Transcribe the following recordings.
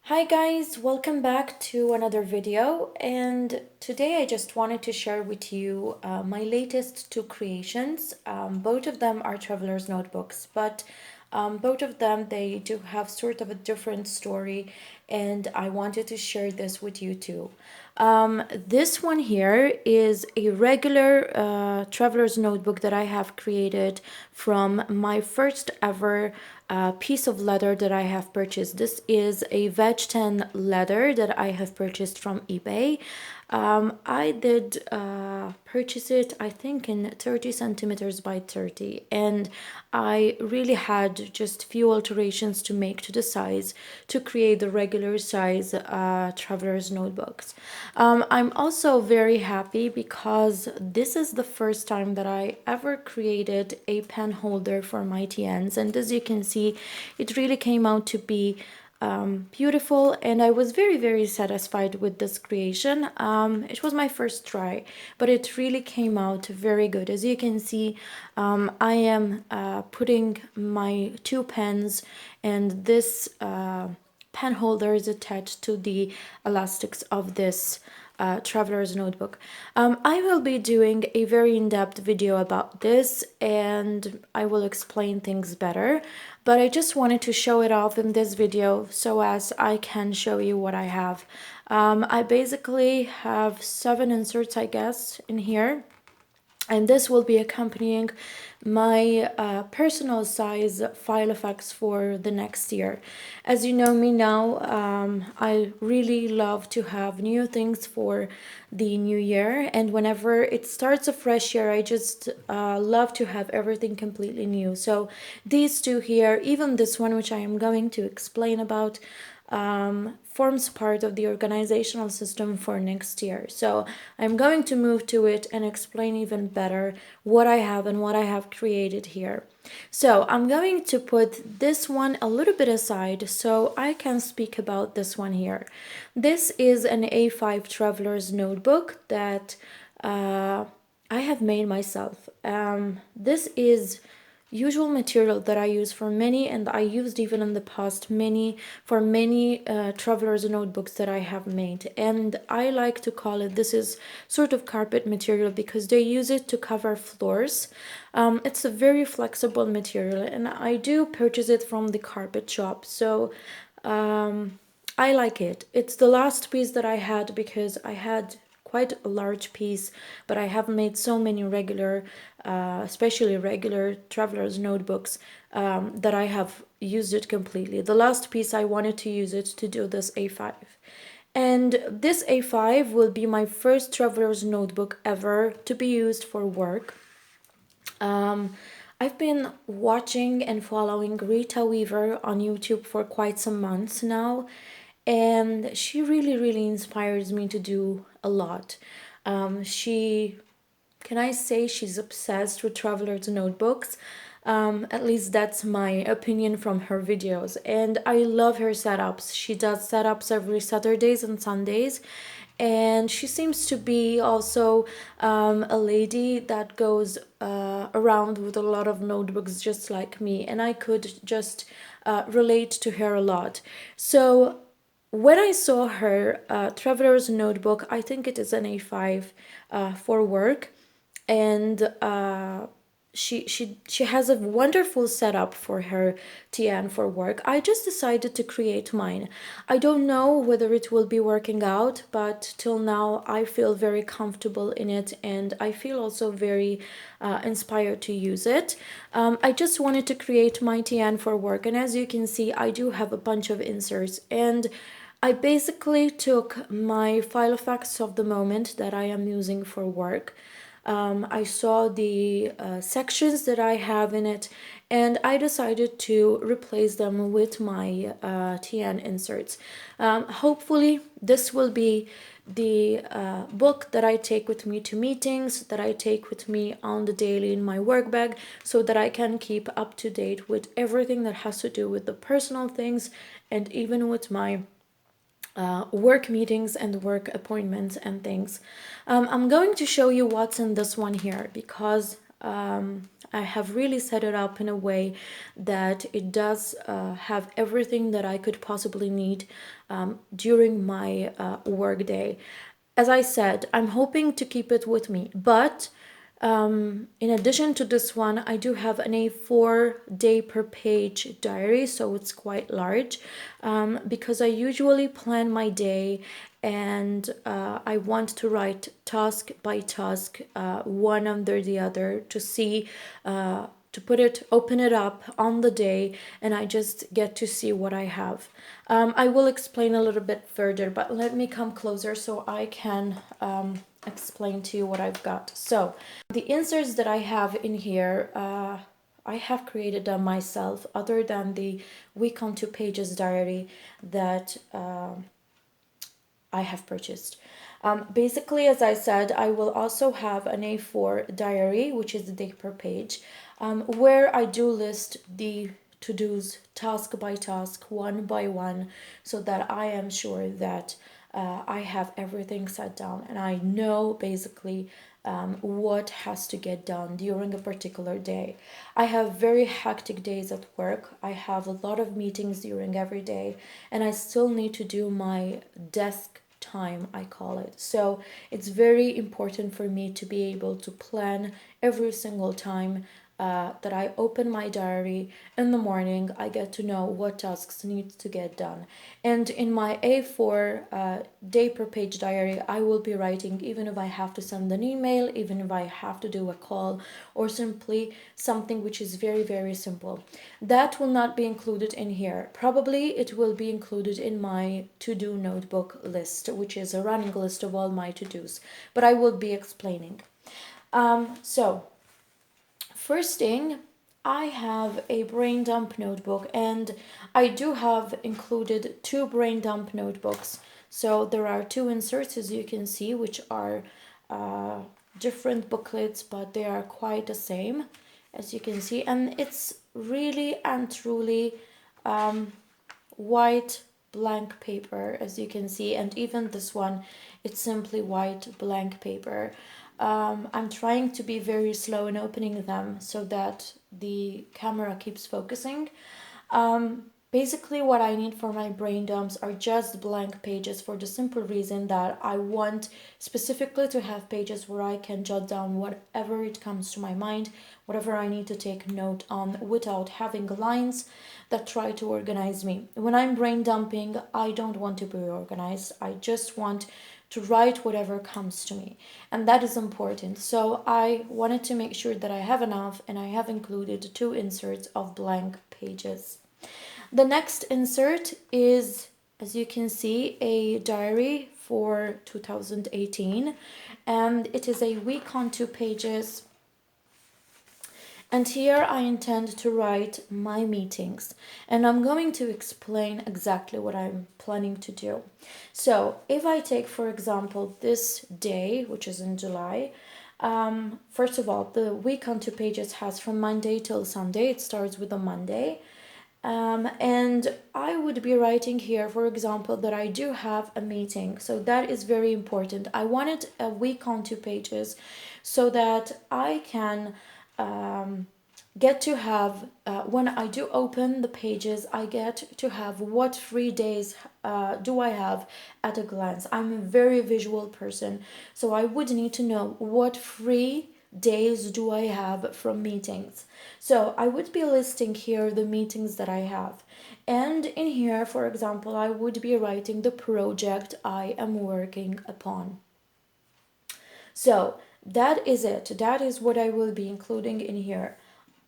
Hi guys, welcome back to another video, and today I just wanted to share with you my latest two creations. Both of them are traveler's notebooks, but both of them they do have sort of a different story, and I wanted to share this with you too. This one here is a regular traveler's notebook that I have created from my first ever piece of leather that I have purchased. This is a veg tan leather that I have purchased from eBay. I did purchase it, I think, in 30 centimeters by 30, and I really had just few alterations to make to the size to create the regular size traveler's notebooks. I'm also very happy because this is the first time that I ever created a pen holder for my TNs, and as you can see, it really came out to be beautiful, and I was very satisfied with this creation. It was my first try, but it really came out very good. As you can see, I am putting my two pens, and this pen holder is attached to the elastics of this traveler's notebook. I will be doing a very in-depth video about this, and I will explain things better, but I just wanted to show it off in this video so as I can show you what I have. I basically have 7 inserts, I guess, in here, and this will be accompanying my personal size file effects for the next year. As you know me now, I really love to have new things for the new year, and whenever it starts a fresh year, I just love to have everything completely new. So these two here, even this one, which I am going to explain about, forms part of the organizational system for next year. So I'm going to move to it and explain even better what I have and what I have created here. So I'm going to put this one a little bit aside so I can speak about this one here. This is an A5 traveler's notebook that I have made myself. This is usual material that I use for many, and I used even in the past many traveler's notebooks that I have made, and I like to call it, this is sort of carpet material because they use it to cover floors. It's a very flexible material, and I do purchase it from the carpet shop, so I like it. It's the last piece that I had because I had quite a large piece, but I have made so many regular, especially regular traveler's notebooks, that I have used it completely. The last piece I wanted to use it to do this A5. And this A5 will be my first traveler's notebook ever to be used for work. I've been watching and following Rita Weaver on YouTube for quite some months now, and she really inspires me to do a lot. Can I say she's obsessed with traveler's notebooks? At least that's my opinion from her videos, and I love her setups. She does setups every Saturdays and Sundays, and she seems to be also a lady that goes around with a lot of notebooks just like me, and I could just relate to her a lot. So when I saw her traveler's notebook, I think it is an A5 for work, and she has a wonderful setup for her TN for work. I just decided to create mine. I don't know whether it will be working out, but till now I feel very comfortable in it, and I feel also very inspired to use it. I just wanted to create my TN for work, and as you can see, I do have a bunch of inserts, and I basically took my file effects of the moment that I am using for work. I saw the sections that I have in it, and I decided to replace them with my TN inserts. Hopefully this will be the book that I take with me to meetings, that I take with me on the daily in my work bag, so that I can keep up to date with everything that has to do with the personal things, and even with my work meetings and work appointments and things. I'm going to show you what's in this one here because I have really set it up in a way that it does have everything that I could possibly need during my work day. As I said, I'm hoping to keep it with me, but in addition to this one, I do have an A4 day per page diary, so it's quite large because I usually plan my day and I want to write task by task, one under the other to see. To open it up on the day, and I just get to see what I have. I will explain a little bit further, but let me come closer so I can explain to you what I've got. So the inserts that I have in here, I have created them myself, other than the week on 2 pages diary that I have purchased. Basically, as I said, I will also have an A4 diary, which is the day per page, where I do list the to-dos task by task, one by one, so that I am sure that I have everything set down and I know basically what has to get done during a particular day. I have very hectic days at work. I have a lot of meetings during every day, and I still need to do my desk time, I call it. So it's very important for me to be able to plan every single time that I open my diary in the morning. I get to know what tasks need to get done. And in my A4 day per page diary, I will be writing even if I have to send an email, even if I have to do a call, or simply something which is very, very simple. That will not be included in here. Probably it will be included in my to-do notebook list, which is a running list of all my to-dos, but I will be explaining. So first thing, I have a brain dump notebook, and I do have included 2 brain dump notebooks. So there are 2 inserts, as you can see, which are different booklets, but they are quite the same, as you can see. And it's really and truly white blank paper, as you can see, and even this one, it's simply white blank paper. I'm trying to be very slow in opening them so that the camera keeps focusing. Basically, what I need for my brain dumps are just blank pages, for the simple reason that I want specifically to have pages where I can jot down whatever it comes to my mind, whatever I need to take note on, without having lines that try to organize me. When I'm brain dumping, I don't want to be organized. I just want to write whatever comes to me, and that is important. So I wanted to make sure that I have enough, and I have included 2 inserts of blank pages. The next insert is, as you can see, a diary for 2018, and it is a week on 2 pages. And here I intend to write my meetings, and I'm going to explain exactly what I'm planning to do. So if I take, for example, this day, which is in July, first of all, the week on 2 pages has from Monday till Sunday. It starts with a Monday. And I would be writing here, for example, that I do have a meeting. So that is very important. I wanted a week on 2 pages so that I can get to have, when I do open the pages, I get to have what free days do I have at a glance. I'm a very visual person, so I would need to know what free days do I have from meetings. So I would be listing here the meetings that I have. And in here, for example, I would be writing the project I am working upon. So that is it. That is what I will be including in here.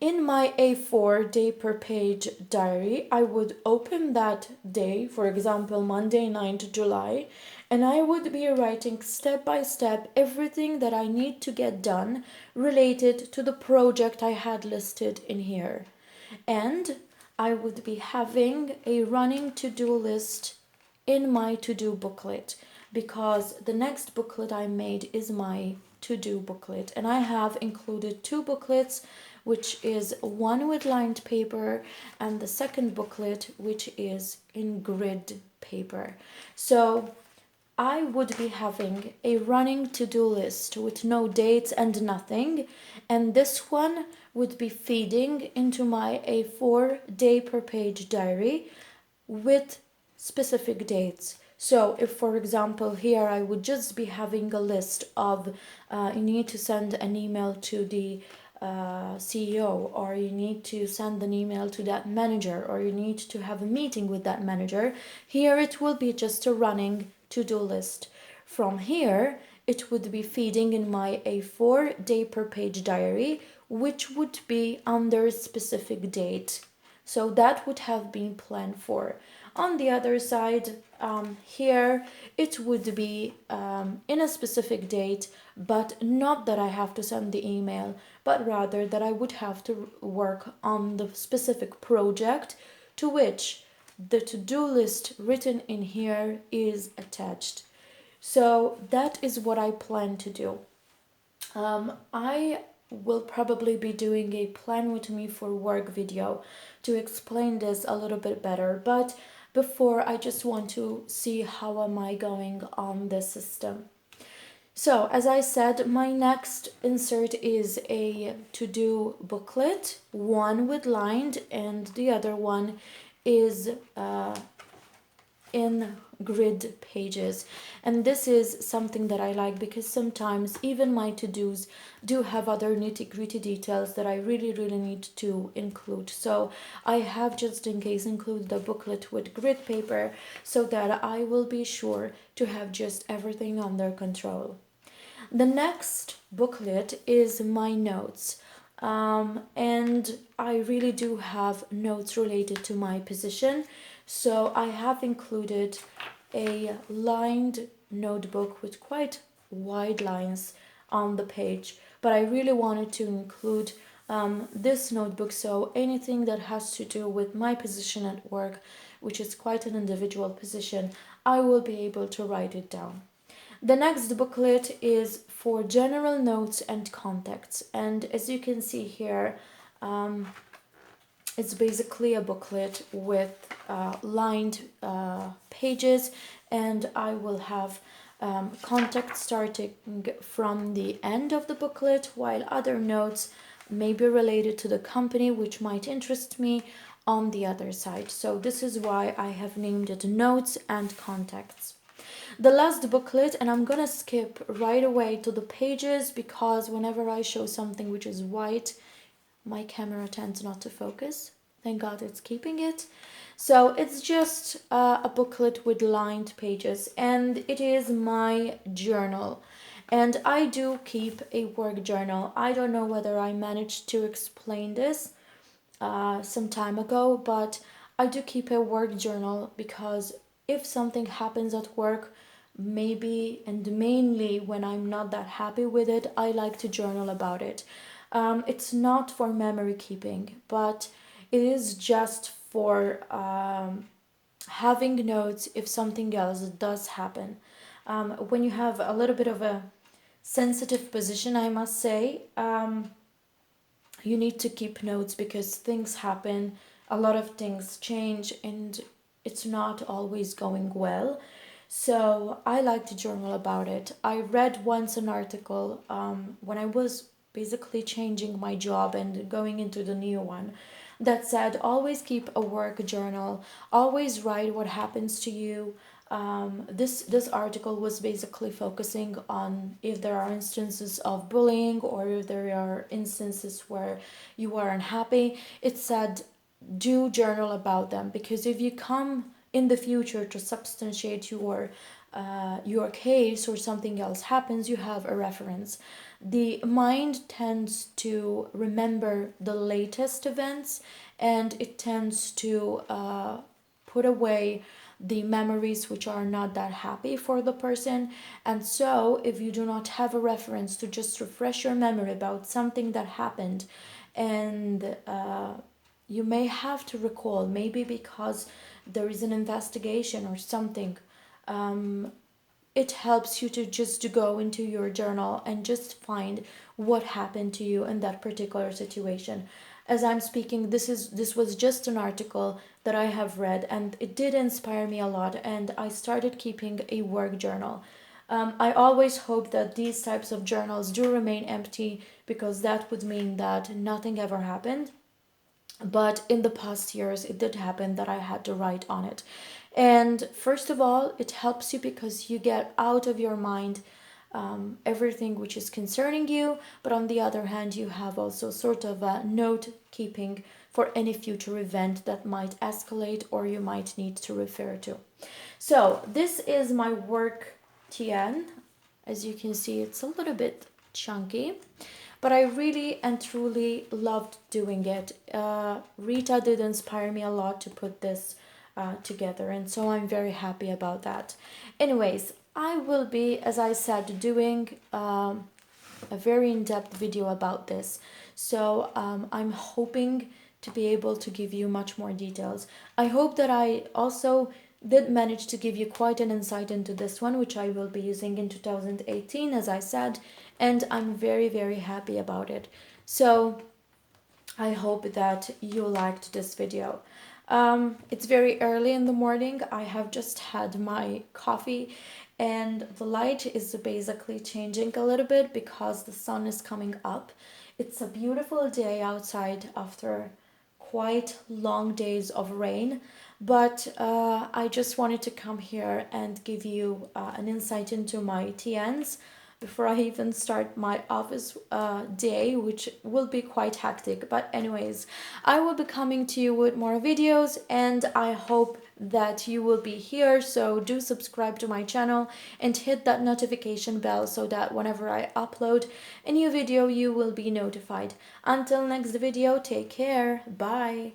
In my A4 day per page diary, I would open that day, for example, Monday 9th July, and I would be writing step by step everything that I need to get done related to the project I had listed in here. And I would be having a running to-do list in my to-do booklet, because the next booklet I made is my to-do booklet, and I have included 2 booklets, which is one with lined paper and the second booklet which is in grid paper. So I would be having a running to-do list with no dates and nothing, and this one would be feeding into my A4 day per page diary with specific dates. So if, for example, here I would just be having a list of you need to send an email to the CEO, or you need to send an email to that manager, or you need to have a meeting with that manager, here it will be just a running to-do list. From here, it would be feeding in my A4 day per page diary, which would be under a specific date. So that would have been planned for. On the other side, here it would be in a specific date, but not that I have to send the email, but rather that I would have to work on the specific project to which the to-do list written in here is attached. So that is what I plan to do. I will probably be doing a plan with me for work video to explain this a little bit better, but before, I just want to see how am I going on this system. So as I said, my next insert is a to-do booklet, one with lined and the other one is in grid pages. And this is something that I like because sometimes even my to-dos do have other nitty-gritty details that I really need to include. So I have, just in case, included the booklet with grid paper so that I will be sure to have just everything under control. The next booklet is my notes. And I really do have notes related to my position. So I have included a lined notebook with quite wide lines on the page, but I really wanted to include this notebook, so anything that has to do with my position at work, which is quite an individual position, I will be able to write it down. The next booklet is for general notes and contacts, and as you can see here, it's basically a booklet with lined pages, and I will have contacts starting from the end of the booklet, while other notes may be related to the company which might interest me on the other side. So this is why I have named it Notes and Contacts. The last booklet, and I'm gonna skip right away to the pages because whenever I show something which is white, my camera tends not to focus. Thank God it's keeping it. So it's just a booklet with lined pages, and it is my journal. And I do keep a work journal. I don't know whether I managed to explain this some time ago, but I do keep a work journal because if something happens at work, maybe and mainly when I'm not that happy with it, I like to journal about it. It's not for memory keeping, but it is just for having notes if something else does happen. When you have a little bit of a sensitive position, I must say, you need to keep notes because things happen, a lot of things change, and it's not always going well. So I like to journal about it. I read once an article when I was basically changing my job and going into the new one that said always keep a work journal, always write what happens to you. This article was basically focusing on if there are instances of bullying or if there are instances where you are unhappy. It said do journal about them because if you come in the future to substantiate your case or something else happens, you have a reference. The mind tends to remember the latest events, and it tends to put away the memories which are not that happy for the person. And so if you do not have a reference to just refresh your memory about something that happened, and you may have to recall, maybe because there is an investigation or something, it helps you to just to go into your journal and just find what happened to you in that particular situation. as I'm speaking, this was just an article that I have read, and it did inspire me a lot, and I started keeping a work journal. I always hope that these types of journals do remain empty, because that would mean that nothing ever happened. But in the past years, it did happen that I had to write on it. And first of all, it helps you because you get out of your mind everything which is concerning you. But on the other hand, you have also sort of a note keeping for any future event that might escalate or you might need to refer to. So this is my work TN. As you can see, it's a little bit chunky, but I really and truly loved doing it. Rita did inspire me a lot to put this together, and so I'm very happy about that. Anyways, I will be, as I said, doing a very in-depth video about this. So I'm hoping to be able to give you much more details. I hope that I also did manage to give you quite an insight into this one, which I will be using in 2018, as I said, and I'm very, very happy about it. So I hope that you liked this video. It's very early in the morning. I have just had my coffee, and the light is basically changing a little bit because the sun is coming up. It's a beautiful day outside after quite long days of rain, but I just wanted to come here and give you an insight into my TNs before I even start my office day, which will be quite hectic. But anyways, I will be coming to you with more videos, and I hope that you will be here. So do subscribe to my channel and hit that notification bell so that whenever I upload a new video, you will be notified. Until next video, take care. Bye.